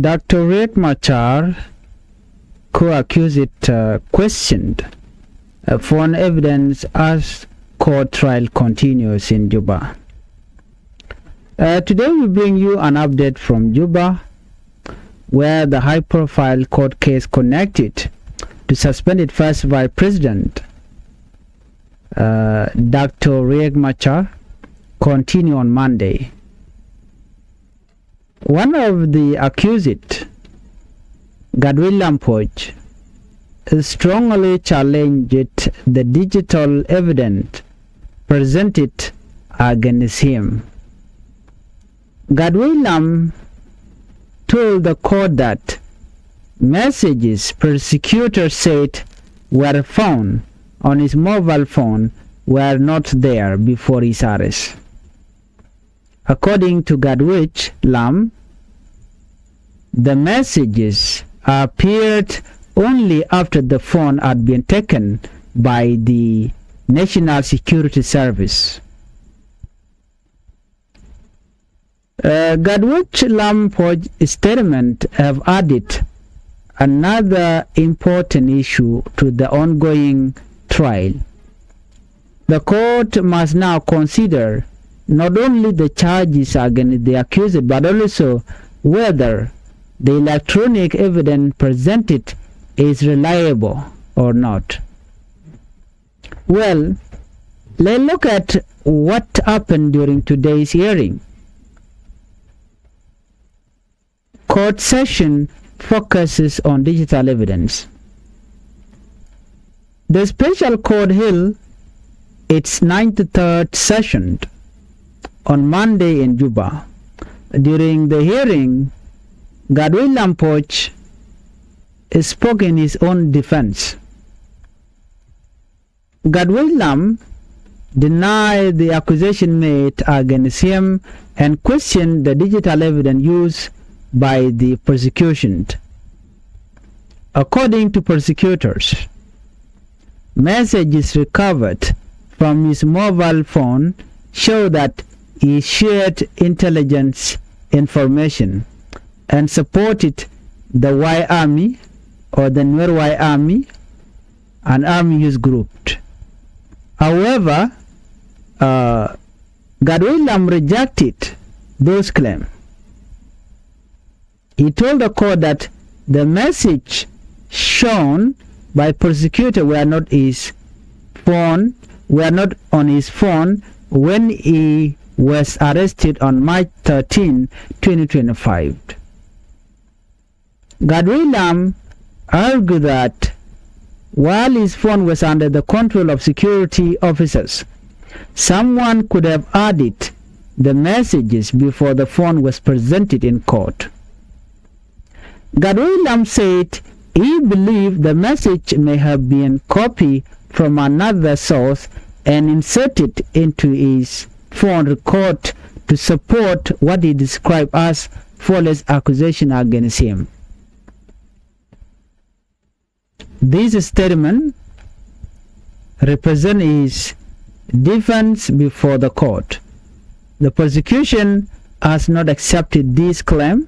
Dr. Riek Machar, co-accused, questioned foreign evidence as court trial continues in Juba. Today we bring you an update from Juba, where the high-profile court case connected to suspended first Vice President Dr. Riek Machar continue on Monday. One of the accused, Gadwin Lampoch, strongly challenged the digital evidence presented against him. Gadwin Lam told the court that messages prosecutors said were found on his mobile phone were not there before his arrest. According to Gadwin Lam, the messages appeared only after the phone had been taken by the National Security Service. Gadwin Lam's statement have added another important issue to the ongoing trial. The court must now consider not only the charges against the accused, but also whether the electronic evidence presented is reliable or not. Well, let's look at what happened during today's hearing. Court session focuses on digital evidence. The special court held its 93rd session on Monday in Juba. During the hearing, Gadwin Lampoch spoke in his own defense. Gadwin Lam denied the accusation made against him and questioned the digital evidence used by the prosecution. According to prosecutors, messages recovered from his mobile phone show that he shared intelligence information and supported the Y Army or the Nuer Y Army, an army use group. However, Gadwin Lam rejected those claims. He told the court that the message shown by prosecutor were not on his phone when he was arrested on March 13, 2025. Gadwin Lam argued that while his phone was under the control of security officers, someone could have added the messages before the phone was presented in court. Gadwin Lam said he believed the message may have been copied from another source and inserted into his phone record to support what he described as false accusation against him. This statement represents his defense before the court. The prosecution has not accepted this claim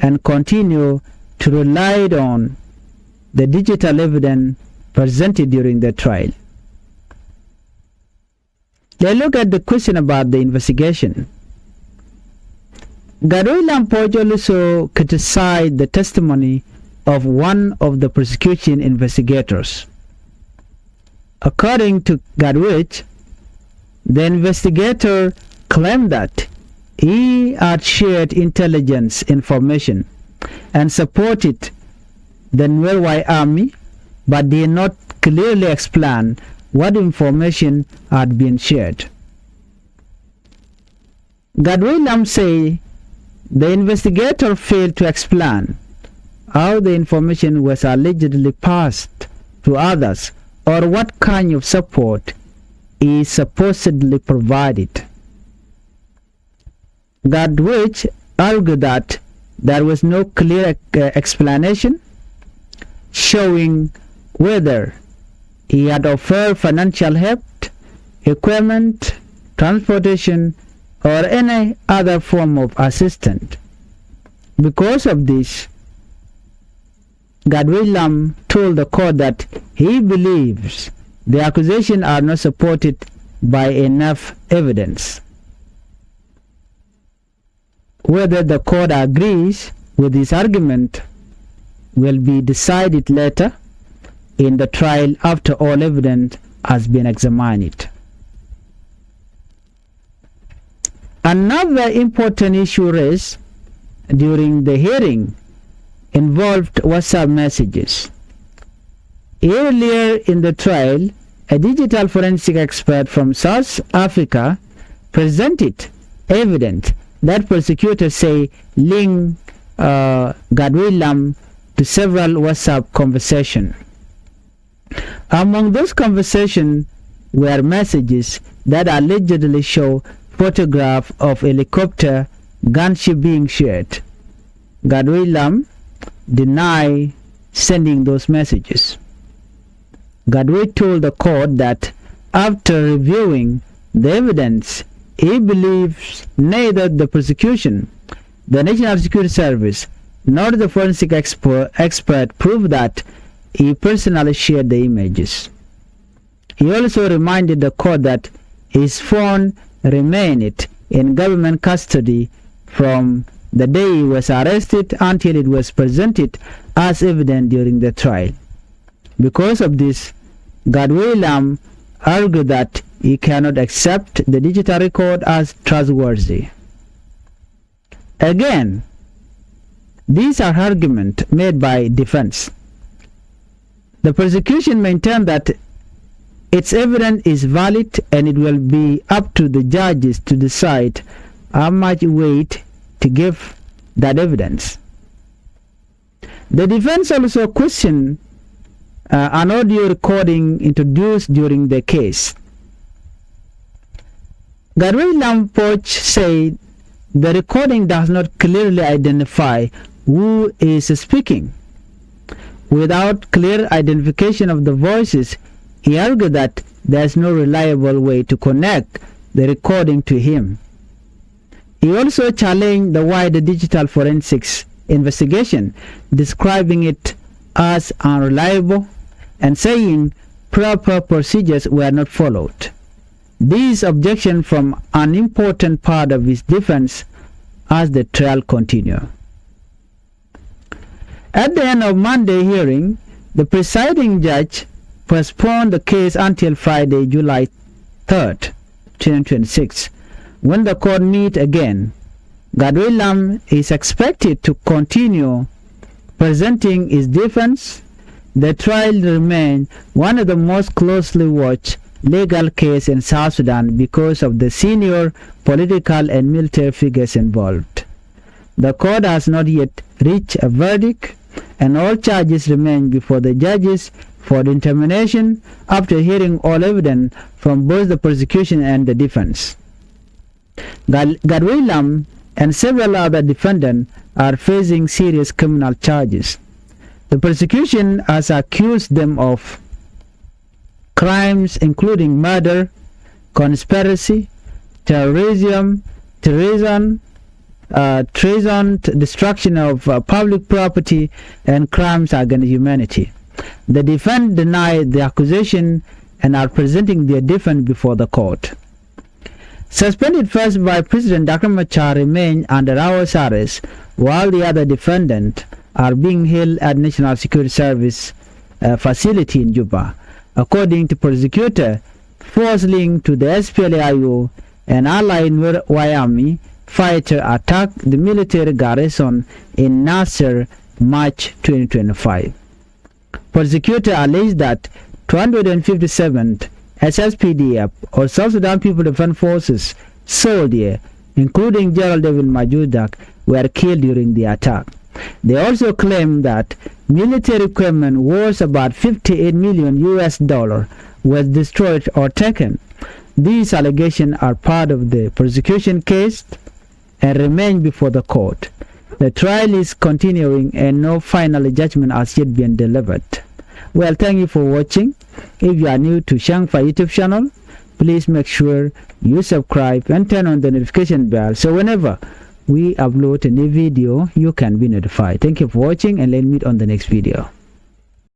and continue to rely on the digital evidence presented during the trial. Let's look at the question about the investigation. Gadwin Lam also criticized the testimony of one of the prosecution investigators. According to Gadwin, the investigator claimed that he had shared intelligence information and supported the Nuer Y Army, but did not clearly explain what information had been shared. Gadwin Lam said the investigator failed to explain how the information was allegedly passed to others or what kind of support he supposedly provided. Gadwin argued that there was no clear explanation showing whether he had offered financial help, equipment, transportation, or any other form of assistance. Because of this, Gadwilam told the court that he believes the accusations are not supported by enough evidence. Whether the court agrees with this argument will be decided later in the trial after all evidence has been examined. Another important issue raised during the hearing involved WhatsApp messages. Earlier in the trial, a digital forensic expert from South Africa presented evidence that prosecutors say link Gadwilam to several WhatsApp conversations. Among those conversations were messages that allegedly show photographs of helicopter gunship being shared. Gadwilam denied sending those messages. Gadwe told the court that after reviewing the evidence, he believes neither the prosecution, the National Security Service, nor the forensic expert proved that he personally shared the images. He also reminded the court that his phone remained in government custody from the day he was arrested until it was presented as evidence during the trial. Because of this, Gadwilam argued that he cannot accept the digital record as trustworthy. Again, these are arguments made by defense. The prosecution maintained that its evidence is valid and it will be up to the judges to decide how much weight to give that evidence. The defense also questioned an audio recording introduced during the case. Gadwilam Poch said the recording does not clearly identify who is speaking. Without clear identification of the voices, he argued that there is no reliable way to connect the recording to him. He also challenged the wider digital forensics investigation, describing it as unreliable and saying proper procedures were not followed. These objections form an important part of his defense as the trial continued. At the end of Monday hearing, the presiding judge postponed the case until Friday, July 3rd, 2026, when the court meet again. Gadwilam is expected to continue presenting his defense. The trial remains one of the most closely watched legal cases in South Sudan because of the senior political and military figures involved. The court has not yet reached a verdict, and all charges remain before the judges for determination after hearing all evidence from both the prosecution and the defense. Gadwilam and several other defendants are facing serious criminal charges. The prosecution has accused them of crimes including murder, conspiracy, treason, destruction of public property, and crimes against humanity. The defense denied the accusation and are presenting their defense before the court. Suspended first by President Dr. Machar remain under house arrest, while the other defendants are being held at National Security Service facility in Juba. According to prosecutor, force linked to the SPLA-IO and allied Army fighter attacked the military garrison in Nasser, March 2025. Prosecutor alleged that 257th SSPDF or South Sudan People Defense Forces soldiers, including General David Majudak, were killed during the attack. They also claimed that military equipment worth about $58 million was destroyed or taken. These allegations are part of the prosecution case and remain before the court. The trial is continuing and no final judgment has yet been delivered. Well, thank you for watching. If you are new to Changfied YouTube channel, please make sure you subscribe and turn on the notification bell so whenever we upload a new video, you can be notified. Thank you for watching, and let's meet on the next video.